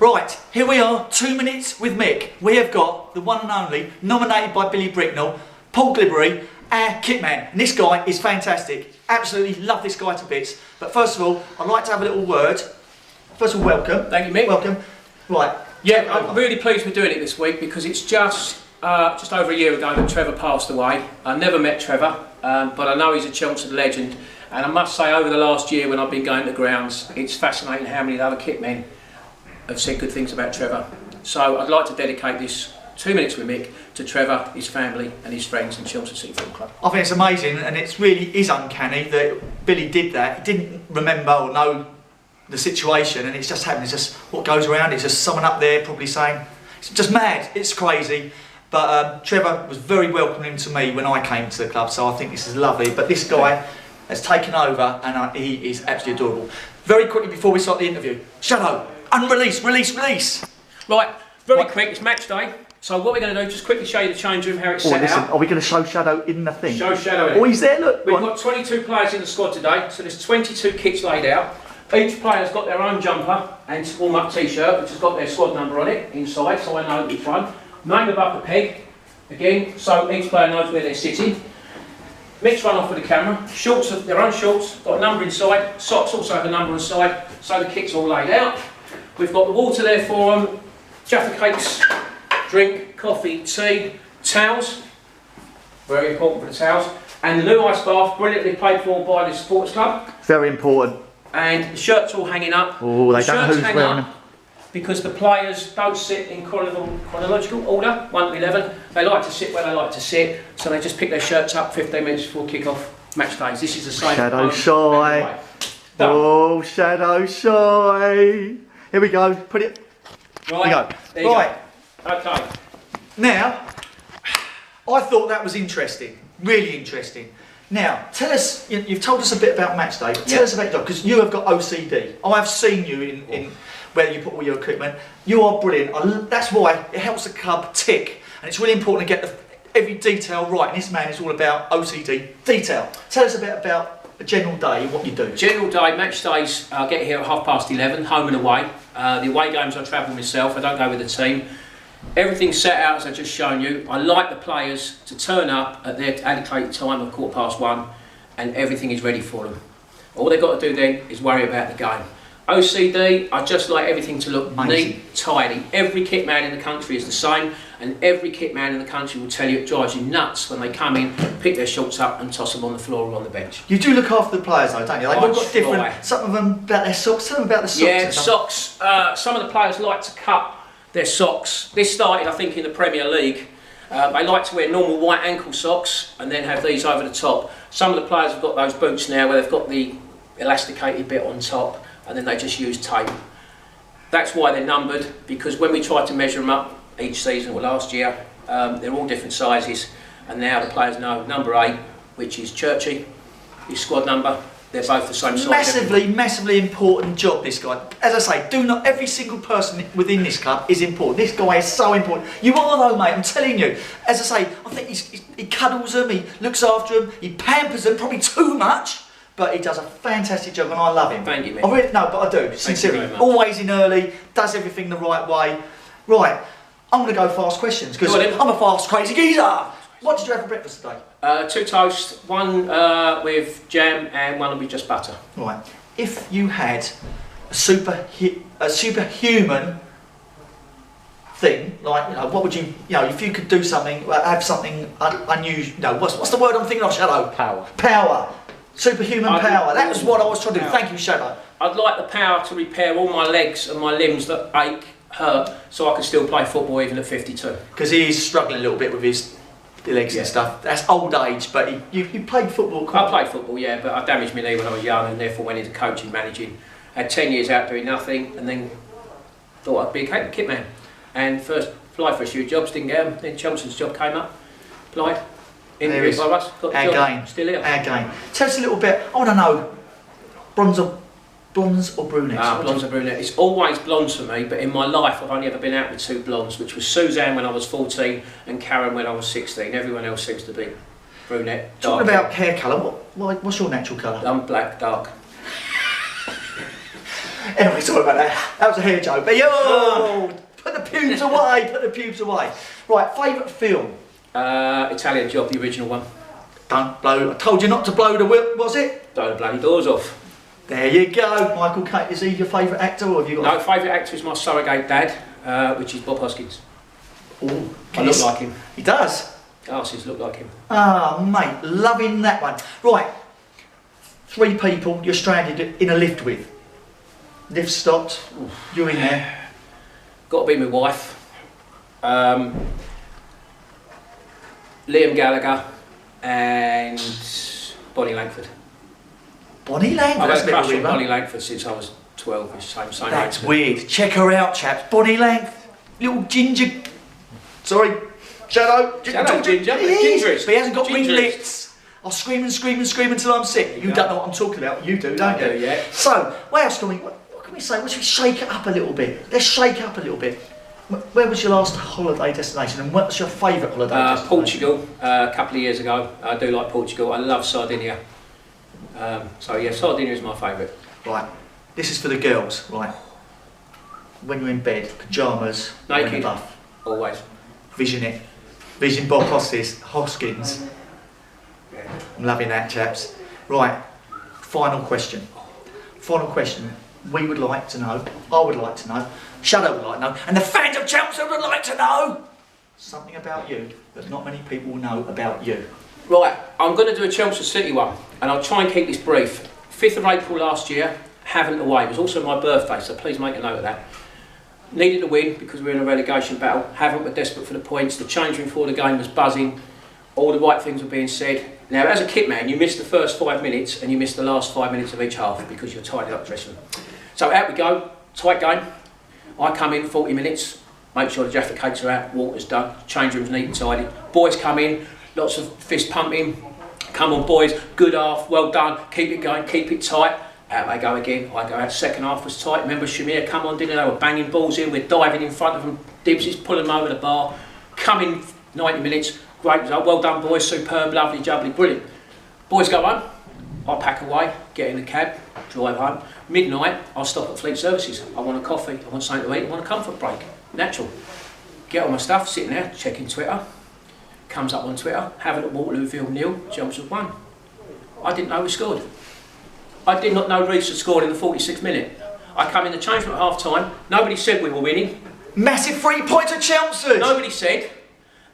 Right, here we are, 2 minutes with Mick. We have got the one and only, nominated by Billy Bricknell, Paul Glibbery, our kit man. And this guy is fantastic. Absolutely love this guy to bits. But first of all, I'd like to have a little word. First of all, welcome. Thank you, Mick. Welcome. Right. Yeah, I'm really pleased we're doing it this week because it's just over a year ago that Trevor passed away. I never met Trevor, but I know he's a Chelmsford legend. And I must say, over the last year when I've been going to grounds, it's fascinating how many other kit men have said good things about Trevor. So I'd like to dedicate this 2 minutes with Mick to Trevor, his family and his friends in Chelmsford City Football Club. I think it's amazing, and it really is uncanny that Billy did that. He didn't remember or know the situation, and it's just happened. It's just what goes around. It's just someone up there probably saying, it's just mad, it's crazy. But Trevor was very welcoming to me when I came to the club, so I think this is lovely. But this guy has taken over, and he is absolutely adorable. Very quickly before we start the interview, Shadow, unrelease, release. Right, very quick, it's match day. So what we're going to do, just quickly show you the change room, how it's set out. Are we going to show Shadow in the thing? Show Shadow in. Oh, he's there, look. We've got 22 players in the squad today, so there's 22 kits laid out. Each player's got their own jumper and warm-up t-shirt, which has got their squad number on it inside, so I know which one. Name above the peg, again, so each player knows where they're sitting. Mick's run off with the camera. Shorts have their own shorts, got a number inside. Socks also have a number inside, so the kit's all laid out. We've got the water there for them, Jaffa cakes, drink, coffee, tea, towels, very important for the towels, and the new ice bath, brilliantly paid for by the sports club. Very important. And the shirts all hanging up. Oh, they don't know who's wearing them. Because the players don't sit in chronological order, 1 to 11. They like to sit where they like to sit, so they just pick their shirts up 15 minutes before kick-off match days. This is the same. Shadow shy. Oh, Shadow shy. Here we go. Put it. Right. There you go. Right. Okay. Now, I thought that was interesting. Really interesting. Now, tell us. You've told us a bit about match day. Tell us about your job, because you have got OCD. I have seen you in where you put all your equipment. You are brilliant. That's why it helps the club tick, and it's really important to get every detail right. And this man is all about OCD detail. Tell us a bit about a general day, what you do. General day, match days. I get here at 11:30, home and away. The away games I travel myself. I don't go with the team. Everything's set out as I've just shown you. I like the players to turn up at their allocated time of 1:15, and everything is ready for them. All they've got to do then is worry about the game. OCD, I just like everything to look neat, tidy. Every kit man in the country is the same, and every kit man in the country will tell you it drives you nuts when they come in, pick their shorts up and toss them on the floor or on the bench. You do look after the players though, don't you? They've all got different, some of them about their socks, some about the socks. Yeah, socks. Some of the players like to cut their socks. This started, I think, in the Premier League. They like to wear normal white ankle socks and then have these over the top. Some of the players have got those boots now where they've got the elasticated bit on top, and then they just use tape. That's why they're numbered, because when we tried to measure them up each season or last year, they're all different sizes, and now the players know number 8, which is Churchy, his squad number. They're both the same size. Massively important job, this guy. As I say, every single person within this club is important. This guy is so important. You are though, mate, I'm telling you. As I say, I think he cuddles them, he looks after them, he pampers them, probably too much, but he does a fantastic job and I love him. Thank you, mate. But I do, sincerely. Always in early, does everything the right way. Right, I'm going to go fast questions, because I'm a fast, crazy geezer. What did you have for breakfast today? 2 toasts, one with jam and one with just butter. Right. If you had a superhuman thing, like, what would you, if you could do something, have something unusual, what's the word I'm thinking of, Shadow? Power. Superhuman power. That was what I was trying to do. Thank you, Shadow. I'd like the power to repair all my legs and my limbs that ache, hurt, so I can still play football even at 52. Because he is struggling a little bit with his legs and stuff. That's old age, but you played football. I played football, yeah, but I damaged my knee when I was young and therefore went into coaching, managing. Had 10 years out doing nothing, and then thought I'd be a kit man. And first applied for a few jobs, didn't get them. Then Chelmsford's job came up, applied, interviewed by us, got the job. Still here. Our game. Tell us a little bit. I want to know, blondes or brunettes? Blondes or brunettes. It's always blondes for me, but in my life I've only ever been out with 2 blondes, which was Suzanne when I was 14 and Karen when I was 16. Everyone else seems to be brunette. Talking about hair colour, what's your natural colour? I'm black, dark. Anyway, sorry about that. That was a hair joke. But yo, put the pubes away. Put the pubes away. Right, favourite film? Italian Job, the original one. Don't blow. I told you not to blow the whip. Was it? Blow the bloody doors off. There you go. Michael Caine. Is he your favourite actor, or have you got? No, favourite actor is my surrogate dad, which is Bob Hoskins. Oh, I look like him. He does. Arses look like him. Ah, mate, loving that one. Right, 3 people you're stranded in a lift with. Lift stopped. You're in there. Got to be my wife. Liam Gallagher and Bonnie Langford. Bonnie Langford. I've had a crush on Bonnie Langford since I was 12. Same That's age. weird. Check her out, chaps. Bonnie Langford, little ginger. Sorry, Shadow. Ginger. But he hasn't got Gingerist. ringlets. I'll scream and scream and scream until I'm sick. You don't know what I'm talking about. You do, don't you? I do, yeah. So, what else can we? What can we say? What should we shake it up a little bit? Let's shake it up a little bit. Where was your last holiday destination, and what's your favourite holiday destination? Portugal, a couple of years ago. I do like Portugal. I love Sardinia. So yeah, Sardinia is my favourite. Right, this is for the girls. Right, when you're in bed, pyjamas, Naked. buff, Always. vision it, vision Bob Hoskins. Yeah. I'm loving that, chaps. Right, final question. Final question. We would like to know. I would like to know. Shadow would like to know, and the fans of Chelmsford would like to know something about you that not many people know about you. Right, I'm going to do a Chelmsford City one, and I'll try and keep this brief. 5th of April last year, Havant away. It was also my birthday, so please make a note of that. Needed to win because we were in a relegation battle. Havant were desperate for the points. The change room before the game was buzzing. All the right things were being said. Now, as a kit man, you missed the first 5 minutes and you missed the last 5 minutes of each half because you're tied up dressing room. So out we go, tight game. I come in 40 minutes, make sure the Jaffa cakes are out, water's done, change room's neat and tidy. Boys come in, lots of fist pumping. Come on boys, good half, well done, keep it going, keep it tight. Out they go again, I go out, second half was tight. Remember Shamir, come on, didn't they? Were banging balls in, we're diving in front of them, Dibs is pulling them over the bar. Come in 90 minutes, great result, well done boys, superb, lovely, jubbly, brilliant. Boys go home, I pack away, get in the cab, drive home. Midnight, I'll stop at Fleet Services. I want a coffee, I want something to eat, I want a comfort break. Natural. Get all my stuff, sitting there, checking Twitter. Comes up on Twitter, Havant at Waterlooville 0, Chelmsford 1. I didn't know we scored. I did not know Reece had scored in the 46th minute. I come in the change room at half time, nobody said we were winning. Massive 3 points at Chelmsford! Nobody said.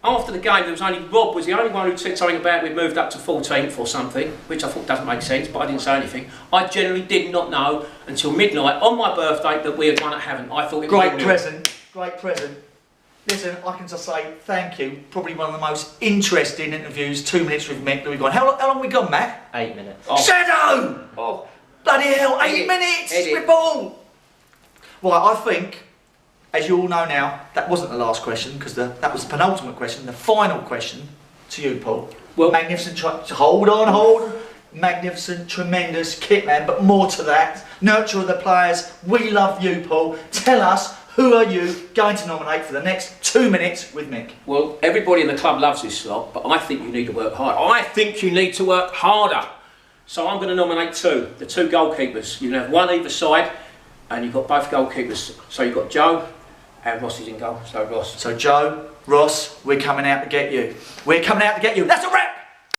After the game, there was only Rob was the only one who said something about we'd moved up to 14th or something, which I thought doesn't make sense, but I didn't say anything. I generally did not know until midnight on my birthday that we had won at Havant. I thought it was great present, great present. Listen, I can just say thank you. Probably one of the most interesting interviews, 2 minutes with Mick that we've gone. How long have we gone, Matt? 8 minutes. Oh. Shadow! Oh. Bloody hell, 8 minutes with Paul! Well, I think, as you all know now, that wasn't the last question, because that was the penultimate question, the final question to you, Paul. Well, magnificent, hold on. Magnificent, tremendous kit man, but more to that. Nurture of the players. We love you, Paul. Tell us, who are you going to nominate for the next 2 minutes with Mick? Well, everybody in the club loves this slot, but I think you need to work hard. I think you need to work harder. So I'm going to nominate 2, the 2 goalkeepers. You can have one either side, and you've got both goalkeepers. So you've got Joe, and Ross is in goal. So Ross. So Joe, Ross, we're coming out to get you. We're coming out to get you. That's a wrap!